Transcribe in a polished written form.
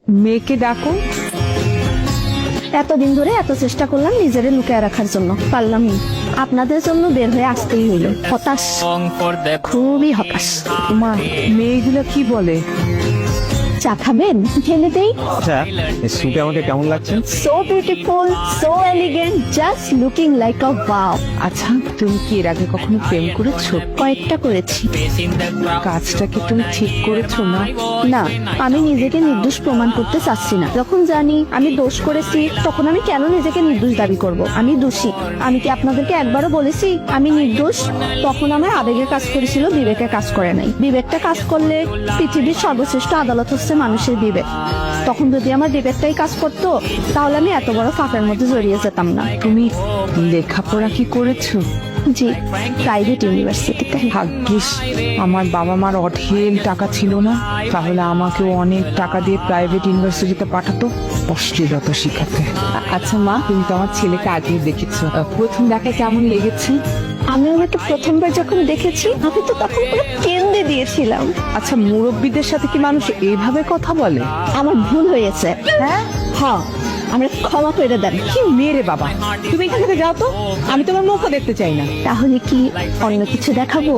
মেয়েকে ডাকো। এতদিন ধরে এত চেষ্টা করলাম নিজেরে লুকিয়ে রাখার জন্য, পারলাম না। আপনাদের জন্য বের হয়ে আসতেই হইলো। হতাশ, খুবই হতাশ। মা, মেয়েগুলো কি বলে? চা খাবেন? ঢেলে দেই। আচ্ছা, এই স্যুটে আমাকে কেমন লাগছে? So beautiful, so elegant, just looking like আ ওয়াও। আচ্ছা, তুমি কি এর আগে কখনো প্রেম করেছো? কয়েকটা করেছি। কাজটা কি তুমি ঠিক করেছো না? না, আমি নিজেকে নির্দোষ প্রমাণ করতে চাচ্ছি না। যখন জানি আমি দোষ করেছি, তখন আমি কেন নিজেকে নির্দোষ দাবি করব? আমি দোষী। আমি কি আপনাদেরকে একবারও বলেছি আমি নির্দোষ? তখন আমার আবেগে কাজ করেছিল, বিবেকে কাজ করে নাই। বিবেকটা কাজ করলে পৃথিবীর সর্বশ্রেষ্ঠ আদালত হচ্ছে মানুষের বিবেক। তখন যদি আমার বিবেকটাই কাজ করতো, তাহলে আমি এত বড় ফাঁকের মধ্যে জড়িয়ে যেতাম না। তুমি লেখাপড়া কি করেছো? জি, প্রাইভেট ইউনিভার্সিটিতে। ভাগ্যিস আমার বাবা মার অঢেল টাকা ছিল না, তাহলে আমাকেও অনেক টাকা দিয়ে প্রাইভেট ইউনিভার্সিটিতে পাঠাতো অশ্লীলতা শিখাতে। আচ্ছা মা, তুমি তো আমার ছেলেকে আগে দেখেছো, প্রথম দেখায় কেমন লেগেছে? আমি ওনাকে প্রথমবার যখন দেখেছি, আমি তো তখন পুরো কেঁদে দিয়েছিলাম। আচ্ছা, মুরব্বীদের সাথে কি মানুষ এইভাবে কথা বলে? আমার ভুল হয়েছে। হ্যাঁ, হ্যাঁ, আমরা ক্ষমা করে দেন। কি মেরে বাবা, তুমি এখান থেকে যাও তো, আমি তোমার মুখও দেখতে চাই না। তাহলে কি অন্য কিছু দেখাবো?